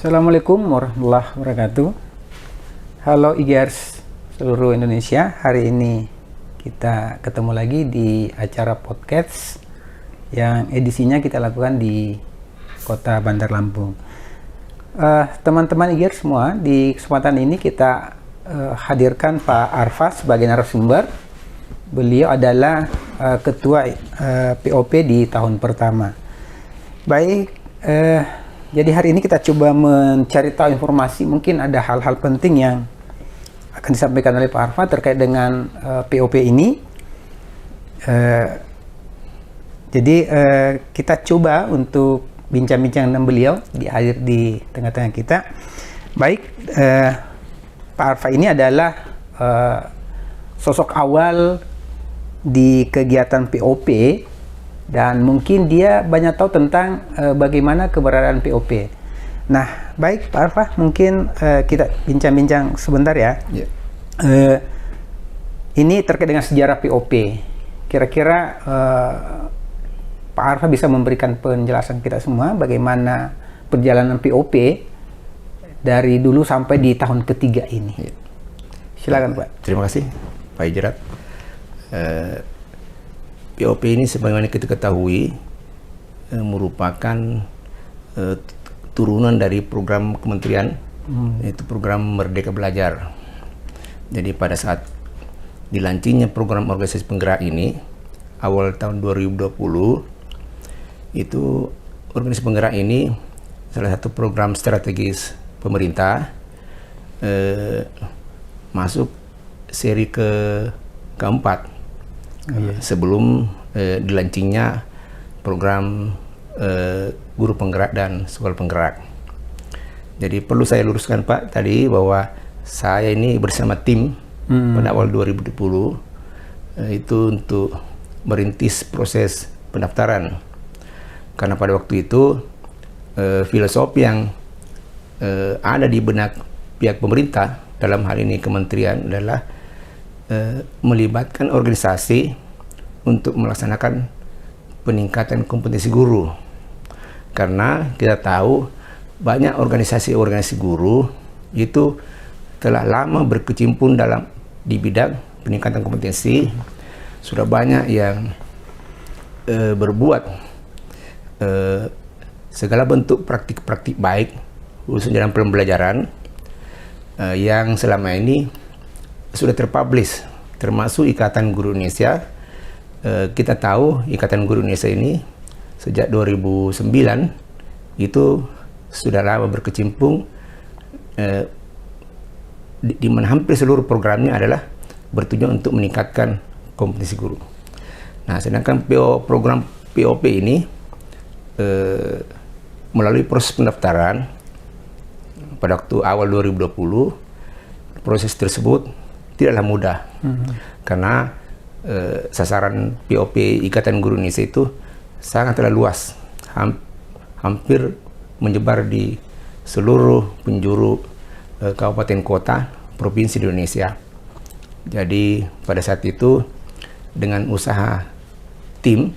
Assalamualaikum warahmatullahi wabarakatuh. Halo IGers seluruh Indonesia. Hari ini kita ketemu lagi di acara podcast yang edisinya kita lakukan di Kota Bandar Lampung. Teman-teman IGers semua, di kesempatan ini kita hadirkan Pak Arfa sebagai narasumber. Beliau adalah Ketua POP di tahun pertama. Baik, jadi hari ini kita coba mencari tahu informasi, mungkin ada hal-hal penting yang akan disampaikan oleh Pak Arfa terkait dengan POP ini. Jadi kita coba untuk bincang-bincang dengan beliau hadir di tengah-tengah kita. Baik, Pak Arfa ini adalah sosok awal di kegiatan POP. Dan mungkin dia banyak tahu tentang bagaimana keberadaan POP. Nah, baik Pak Arfa, mungkin kita bincang-bincang sebentar ya. Yeah. Ini terkait dengan sejarah POP. Kira-kira Pak Arfa bisa memberikan penjelasan kita semua bagaimana perjalanan POP dari dulu sampai di tahun ketiga ini. Yeah. Silakan Pak. Terima kasih Pak Ijrat. POP ini sebagaimana kita ketahui merupakan turunan dari program kementerian, yaitu program Merdeka Belajar. Jadi pada saat dilancingnya program organisasi penggerak ini awal tahun 2020, itu organisasi penggerak ini salah satu program strategis pemerintah, masuk seri keempat. Sebelum dilancingnya program guru penggerak dan sekolah penggerak. Jadi perlu saya luruskan Pak tadi bahwa saya ini bersama tim pada awal 2020 itu untuk merintis proses pendaftaran, karena pada waktu itu filosofi yang ada di benak pihak pemerintah, dalam hal ini kementerian, adalah melibatkan organisasi untuk melaksanakan peningkatan kompetensi guru. Karena kita tahu banyak organisasi-organisasi guru itu telah lama berkecimpung di bidang peningkatan kompetensi. Sudah banyak yang berbuat segala bentuk praktik-praktik baik khususnya dalam pembelajaran yang selama ini sudah terpublish, termasuk Ikatan Guru Indonesia. Kita tahu Ikatan Guru Indonesia ini sejak 2009 itu sudah lama berkecimpung, di mana hampir seluruh programnya adalah bertujuan untuk meningkatkan kompetensi guru. Nah, sedangkan program POP ini melalui proses pendaftaran pada waktu awal 2020, proses tersebut tidaklah mudah, karena sasaran POP Ikatan Guru Indonesia itu sangatlah luas, hampir menyebar di seluruh penjuru kabupaten kota provinsi di Indonesia. Jadi pada saat itu dengan usaha tim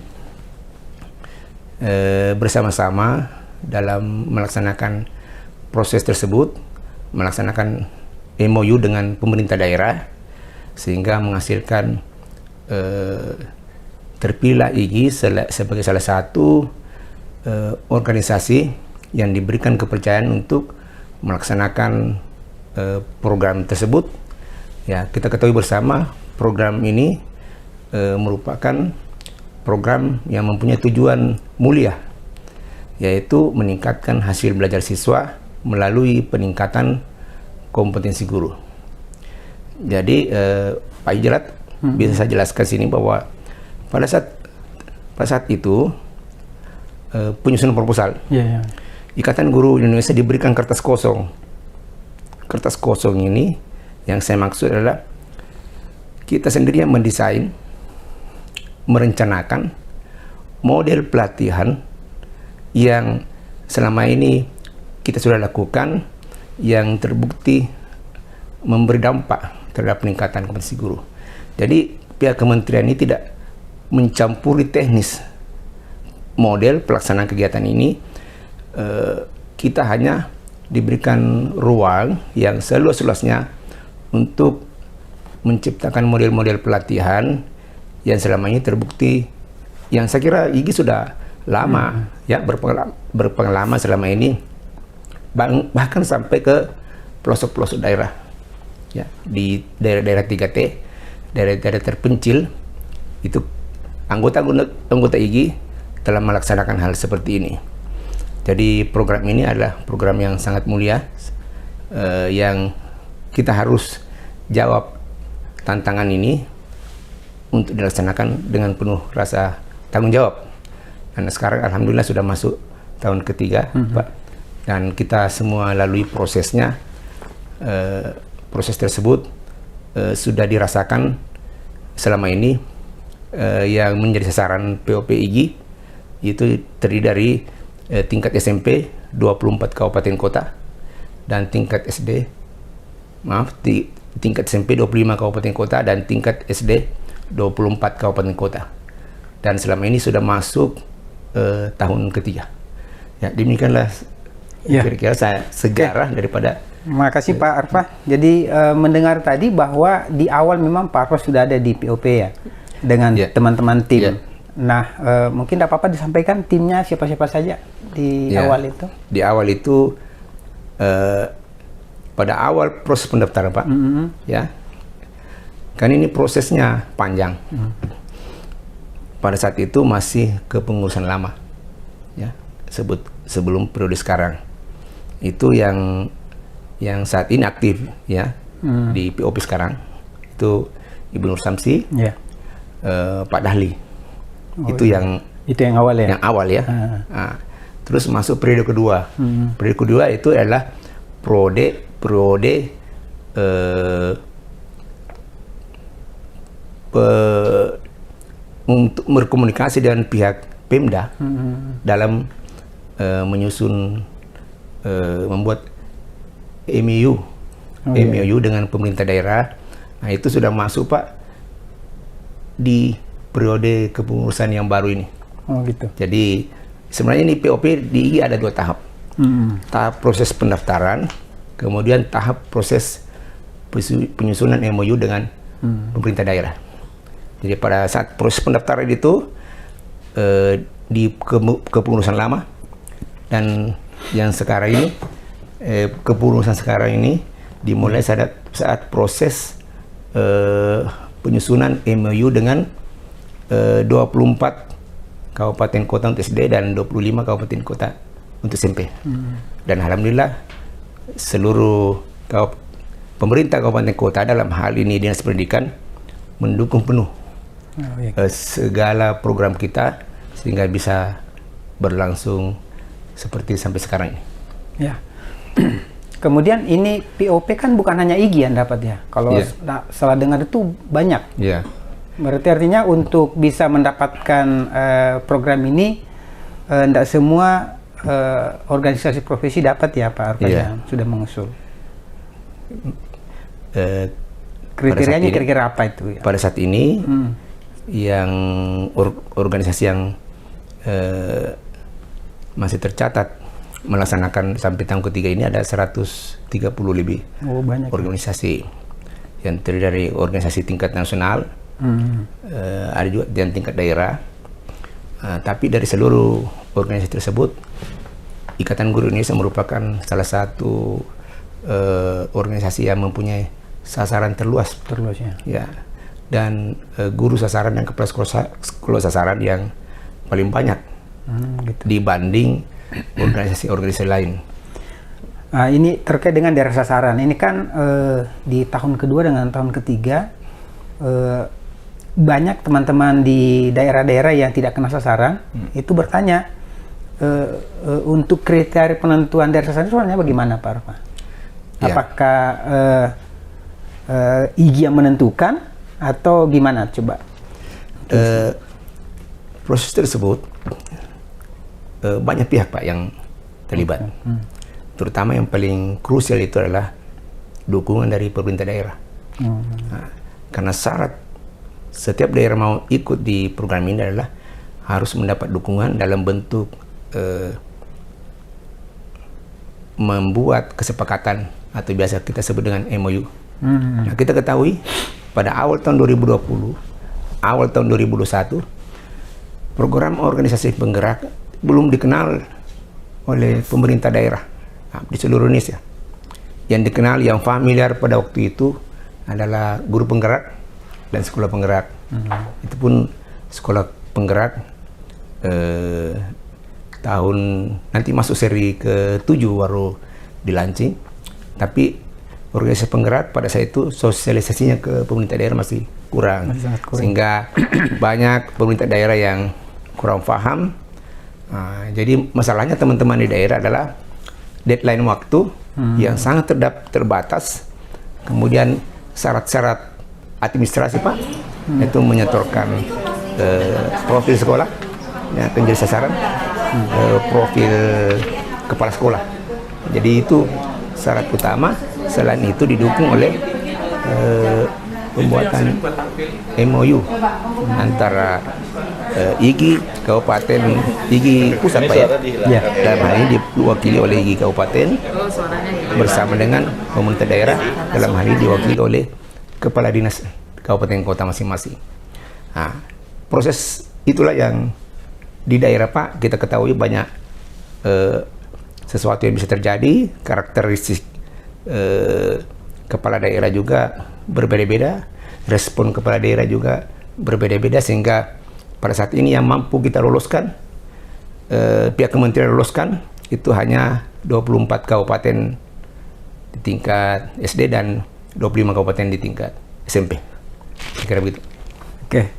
bersama-sama dalam melaksanakan proses tersebut, melaksanakan MOU dengan pemerintah daerah, sehingga menghasilkan terpilih IGI sebagai salah satu organisasi yang diberikan kepercayaan untuk melaksanakan program tersebut. Ya, kita ketahui bersama program ini merupakan program yang mempunyai tujuan mulia, yaitu meningkatkan hasil belajar siswa melalui peningkatan kompetensi guru. Jadi Pak Ijrat bisa saya jelaskan sini bahwa pada saat itu penyusunan proposal, Ikatan Guru Indonesia diberikan kertas kosong. Kertas kosong ini yang saya maksud adalah kita sendiri yang mendesain, merencanakan model pelatihan yang selama ini kita sudah lakukan, yang terbukti memberi dampak terhadap peningkatan kompetensi guru. Jadi pihak kementerian ini tidak mencampuri teknis model pelaksanaan kegiatan ini. Kita hanya diberikan ruang yang seluas-luasnya untuk menciptakan model-model pelatihan yang selama ini terbukti, yang saya kira IGI sudah lama ya berpengalaman selama ini, bahkan sampai ke pelosok-pelosok daerah ya, di daerah-daerah 3T, daerah-daerah terpencil itu anggota IGI telah melaksanakan hal seperti ini. Jadi program ini adalah program yang sangat mulia, yang kita harus jawab tantangan ini untuk dilaksanakan dengan penuh rasa tanggung jawab. Karena sekarang alhamdulillah sudah masuk tahun ketiga, Pak, dan kita semua lalui prosesnya. Proses tersebut sudah dirasakan selama ini. Yang menjadi sasaran POP IGI itu terdiri dari tingkat SMP 24 kabupaten kota dan tingkat SD tingkat SMP 25 kabupaten kota dan tingkat SD 24 kabupaten kota, dan selama ini sudah masuk tahun ketiga ya. Demikianlah kira-kira saya sejarah daripada. Makasih Pak Arfa. Jadi mendengar tadi bahwa di awal memang Pak Arfa sudah ada di POP ya dengan teman-teman tim. Nah, mungkin tidak apa-apa disampaikan timnya siapa-siapa saja di awal itu. Di awal itu pada awal proses pendaftaran, Pak, ya, kan ini prosesnya panjang. Pada saat itu masih kepengurusan lama, ya, sebelum periode sekarang. Itu yang saat ini aktif, ya, di POP sekarang itu Ibu Nur Samsi. Pak Dahli, itu yang awal ya. Yang awal ya. Nah, terus masuk periode kedua. Periode kedua itu adalah periode untuk berkomunikasi dengan pihak Pemda dalam menyusun membuat MOU dengan pemerintah daerah. Nah, itu sudah masuk, Pak, di periode kepengurusan yang baru ini. Oh gitu. Jadi sebenarnya ini POP di IGI ada 2 tahap. Tahap proses pendaftaran, kemudian tahap proses penyusunan MOU dengan pemerintah daerah. Jadi pada saat proses pendaftaran itu di kepengurusan lama, dan yang sekarang ini kepengurusan sekarang ini dimulai saat proses penyusunan MOU dengan 24 kabupaten kota untuk SD dan 25 kabupaten kota untuk SMP. Dan alhamdulillah seluruh pemerintah kabupaten kota dalam hal ini Dinas Pendidikan mendukung penuh segala program kita sehingga bisa berlangsung seperti sampai sekarang ini. Ya. Kemudian ini POP kan bukan hanya IGI yang dapat ya. Kalau salah dengar itu banyak. Berarti artinya untuk bisa mendapatkan program ini tidak semua organisasi profesi dapat ya Pak Arfa yang sudah mengusul. Kriterianya kira-kira apa itu ya? Pada saat ini yang organisasi yang masih tercatat melaksanakan sampai tahun ketiga ini ada 130 lebih organisasi yang terdiri dari organisasi tingkat nasional, ada juga yang tingkat daerah. Tapi dari seluruh organisasi tersebut, Ikatan Guru Indonesia merupakan salah satu organisasi yang mempunyai sasaran terluas ya, dan guru sasaran dan kepala sekolah sasaran yang paling banyak dibanding organisasi-organisasi lain. Ini terkait dengan daerah sasaran. Ini kan di tahun kedua dengan tahun ketiga banyak teman-teman di daerah-daerah yang tidak kena sasaran itu bertanya untuk kriteria penentuan daerah sasaran soalnya bagaimana Pak Arfa? Apakah IGI yang menentukan atau gimana? Coba. Proses tersebut banyak pihak, Pak, yang terlibat. Terutama yang paling krusial itu adalah dukungan dari pemerintah daerah. Nah, karena syarat setiap daerah mau ikut di program ini adalah harus mendapat dukungan dalam bentuk membuat kesepakatan atau biasa kita sebut dengan MOU. Nah, kita ketahui pada awal tahun 2020, awal tahun 2021, program organisasi penggerak belum dikenal oleh pemerintah daerah di seluruh Indonesia. Yang dikenal, yang familiar pada waktu itu adalah guru penggerak dan sekolah penggerak. Itu pun sekolah penggerak tahun nanti masuk seri ke-7 baru dilaunching. Tapi organisasi penggerak pada saat itu sosialisasinya ke pemerintah daerah masih kurang. Sehingga banyak pemerintah daerah yang kurang paham. Jadi masalahnya teman-teman di daerah adalah deadline waktu yang sangat terbatas. Kemudian syarat-syarat administrasi Pak, itu menyetorkan profil sekolah yang akan jadi sasaran, profil kepala sekolah. Jadi itu syarat utama. Selain itu didukung oleh pembuatan MOU antara IGI Kabupaten, IGI Pusat Pak ya, dalam hal ini diwakili oleh IGI Kabupaten bersama dengan pemerintah daerah, dalam hal ini diwakili oleh Kepala Dinas Kabupaten Kota masing-masing. Nah, proses itulah yang di daerah Pak kita ketahui banyak sesuatu yang bisa terjadi, karakteristik kepala daerah juga berbeda-beda, respon kepala daerah juga berbeda-beda, sehingga pada saat ini yang mampu kita loloskan, pihak kementerian loloskan itu hanya 24 kabupaten di tingkat SD dan 25 kabupaten di tingkat SMP. Kira begitu. Oke.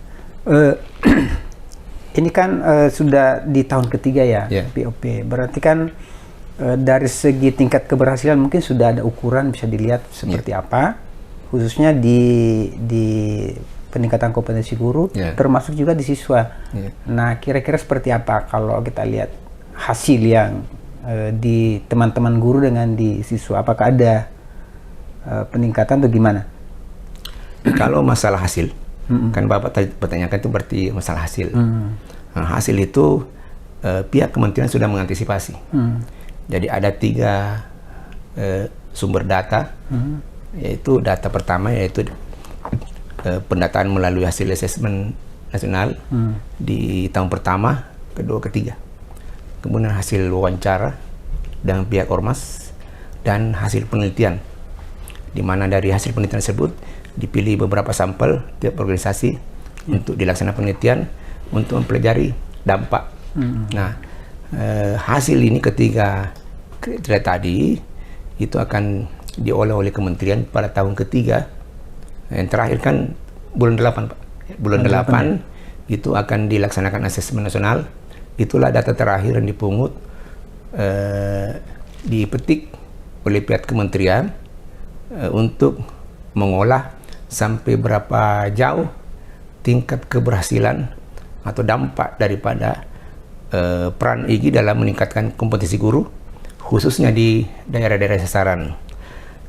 Ini kan sudah di tahun ketiga ya, POP. Berarti kan dari segi tingkat keberhasilan mungkin sudah ada ukuran, bisa dilihat seperti apa, khususnya di peningkatan kompetensi guru, termasuk juga di siswa. Nah, kira-kira seperti apa kalau kita lihat hasil yang di teman-teman guru dengan di siswa? Apakah ada peningkatan atau gimana? Kalau masalah hasil, kan Bapak tadi pertanyakan itu berarti masalah hasil. Nah, hasil itu pihak kementerian sudah mengantisipasi. Jadi ada 3 sumber data, yaitu data pertama yaitu pendataan melalui hasil asesmen nasional di tahun pertama, kedua, ketiga. Kemudian hasil wawancara dengan pihak ormas dan hasil penelitian, di mana dari hasil penelitian tersebut dipilih beberapa sampel tiap organisasi untuk dilaksanakan penelitian untuk mempelajari dampak. Nah, hasil ini ketiga kriteria tadi itu akan diolah oleh kementerian pada tahun ketiga. Yang terakhir kan bulan 8 Pak. Bulan 8 itu akan dilaksanakan asesmen nasional. Itulah data terakhir yang dipungut, dipetik oleh pihak kementerian untuk mengolah sampai berapa jauh tingkat keberhasilan atau dampak daripada peran IGI dalam meningkatkan kompetensi guru, khususnya di daerah-daerah sasaran.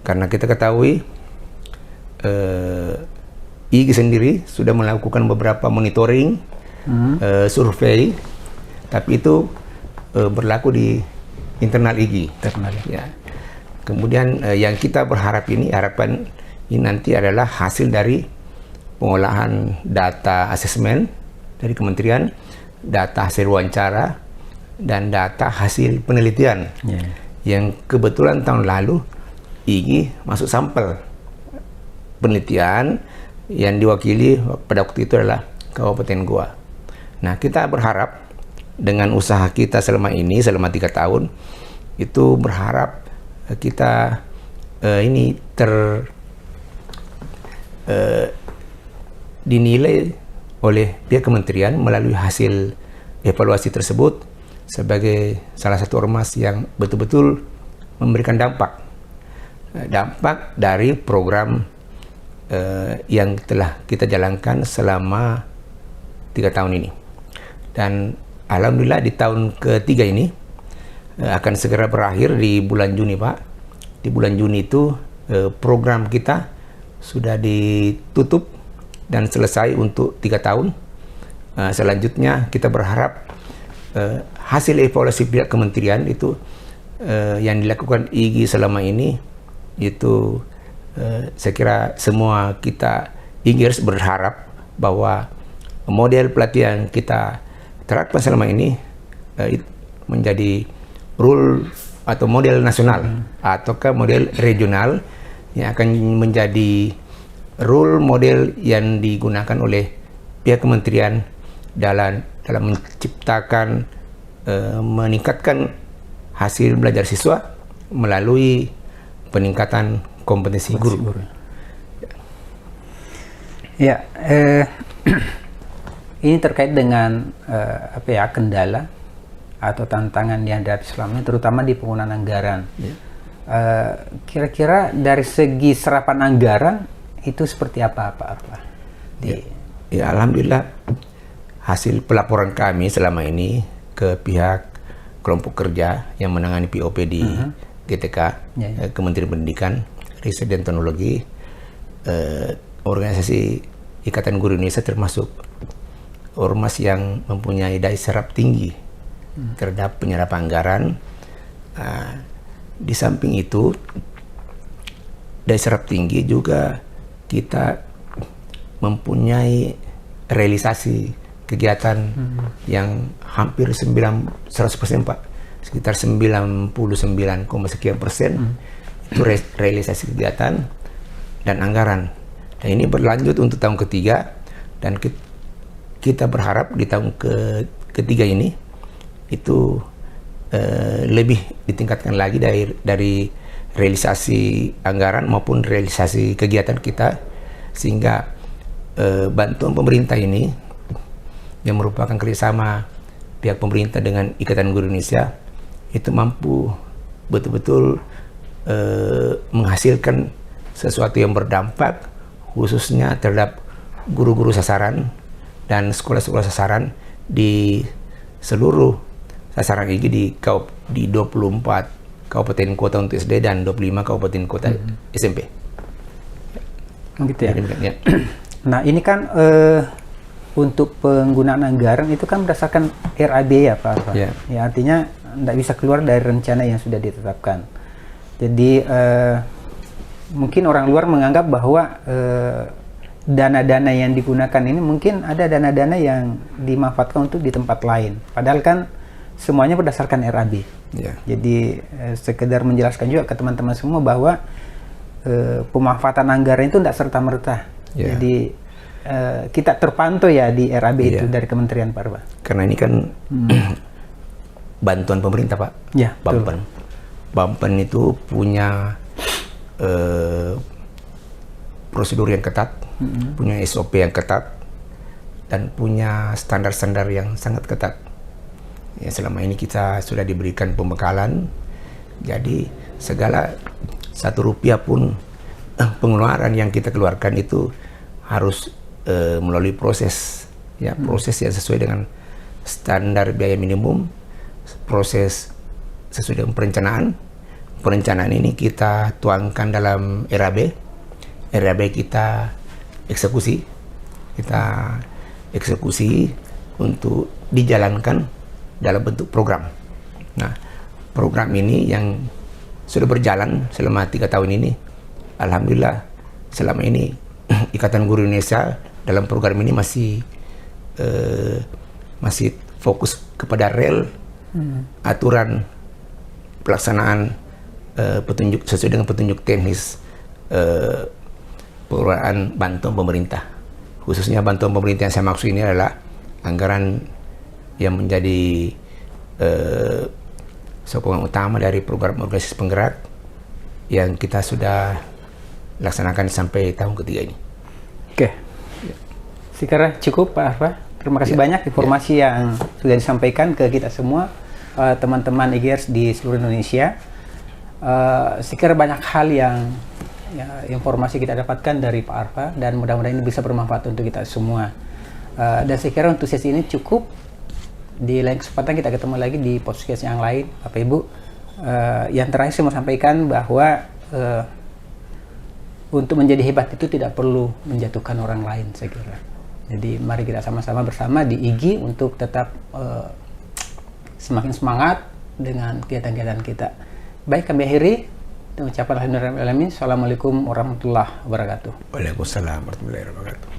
Karena kita ketahui IGI sendiri sudah melakukan beberapa monitoring, survei, tapi itu berlaku di internal IGI. Ya. Kemudian yang kita berharap ini, harapan ini nanti adalah hasil dari pengolahan data asesmen dari kementerian, data hasil wawancara, dan data hasil penelitian. Yang kebetulan tahun lalu IGI masuk sampel penelitian yang diwakili pada waktu itu adalah Kabupaten Goa. Nah, kita berharap dengan usaha kita selama ini, selama 3 tahun, itu berharap kita ini dinilai oleh pihak kementerian melalui hasil evaluasi tersebut sebagai salah satu ormas yang betul-betul memberikan dampak dari program yang telah kita jalankan selama 3 tahun ini. Dan alhamdulillah di tahun ketiga ini akan segera berakhir di bulan Juni Pak. Di bulan Juni itu program kita sudah ditutup dan selesai untuk 3 tahun. Selanjutnya kita berharap hasil evaluasi pihak kementerian itu yang dilakukan IGI selama ini itu saya kira semua kita IGIers berharap bahwa model pelatihan kita terapkan selama ini menjadi rule atau model nasional ataukah model regional yang akan menjadi rule model yang digunakan oleh pihak kementerian dalam menciptakan meningkatkan hasil belajar siswa melalui peningkatan kompetensi guru. Ya, ini terkait dengan kendala atau tantangan yang dihadapi selama ini, terutama di penggunaan anggaran. Kira-kira dari segi serapan anggaran itu seperti apa, Pak Arfa? Ya, alhamdulillah hasil pelaporan kami selama ini ke pihak kelompok kerja yang menangani POP di GTK, Kementerian Pendidikan, Riset dan Teknologi, organisasi Ikatan Guru Indonesia termasuk ormas yang mempunyai daya serap tinggi terhadap penyerapan anggaran. Di samping itu, daya serap tinggi juga kita mempunyai realisasi kegiatan yang hampir 100% Pak, sekitar 99, sekian persen itu realisasi kegiatan dan anggaran. Dan ini berlanjut untuk tahun ketiga, dan kita berharap di tahun ketiga ini itu lebih ditingkatkan lagi dari realisasi anggaran maupun realisasi kegiatan kita, sehingga bantuan pemerintah ini yang merupakan kerjasama pihak pemerintah dengan Ikatan Guru Indonesia itu mampu betul-betul menghasilkan sesuatu yang berdampak khususnya terhadap guru-guru sasaran dan sekolah-sekolah sasaran di seluruh sasaran IGI di 24 kabupaten kota untuk SD dan 25 kabupaten kota SMP. Gitu ya. Nah, ini kan untuk penggunaan anggaran itu kan berdasarkan RAB ya Pak Arfa. Ya, artinya tidak bisa keluar dari rencana yang sudah ditetapkan. Jadi mungkin orang luar menganggap bahwa dana-dana yang digunakan ini mungkin ada dana-dana yang dimanfaatkan untuk di tempat lain. Padahal kan semuanya berdasarkan RAB. Jadi sekedar menjelaskan juga ke teman-teman semua bahwa pemanfaatan anggaran itu tidak serta-merta. Jadi kita terpantau ya di RAB itu dari Kementerian Pak Arfa. Karena ini kan bantuan pemerintah Pak. Bampen. Bampen itu punya prosedur yang ketat, punya SOP yang ketat, dan punya standar-standar yang sangat ketat. Ya, selama ini kita sudah diberikan pembekalan, jadi segala Rp1 pun pengeluaran yang kita keluarkan itu harus melalui proses yang sesuai dengan standar biaya minimum, proses sesuai dengan perencanaan ini kita tuangkan dalam RAB kita eksekusi untuk dijalankan dalam bentuk program. Nah, program ini yang sudah berjalan selama 3 tahun ini, alhamdulillah selama ini Ikatan Guru Indonesia dalam program ini masih fokus kepada aturan pelaksanaan petunjuk sesuai dengan petunjuk teknis pengelolaan bantuan pemerintah. Khususnya bantuan pemerintah yang saya maksud ini adalah anggaran yang menjadi sokongan utama dari program organisasi penggerak yang kita sudah laksanakan sampai tahun ketiga ini. Oke. Sekira cukup Pak Arfa. Terima kasih banyak informasi yang sudah disampaikan ke kita semua, teman-teman IGIers di seluruh Indonesia. Sekira banyak hal yang informasi kita dapatkan dari Pak Arfa, dan mudah-mudahan ini bisa bermanfaat untuk kita semua. Dan sekira untuk sesi ini cukup. Di lain kesempatan kita ketemu lagi di podcast yang lain, Bapak Ibu. Yang terakhir saya mau sampaikan bahwa untuk menjadi hebat itu tidak perlu menjatuhkan orang lain, saya kira. Jadi mari kita sama-sama bersama di IGI untuk tetap semakin semangat dengan kegiatan-kegiatan kita. Baik, kami akhiri dengan ucapan alhamdulillah. Assalamualaikum warahmatullahi wabarakatuh. Waalaikumsalam warahmatullahi wabarakatuh.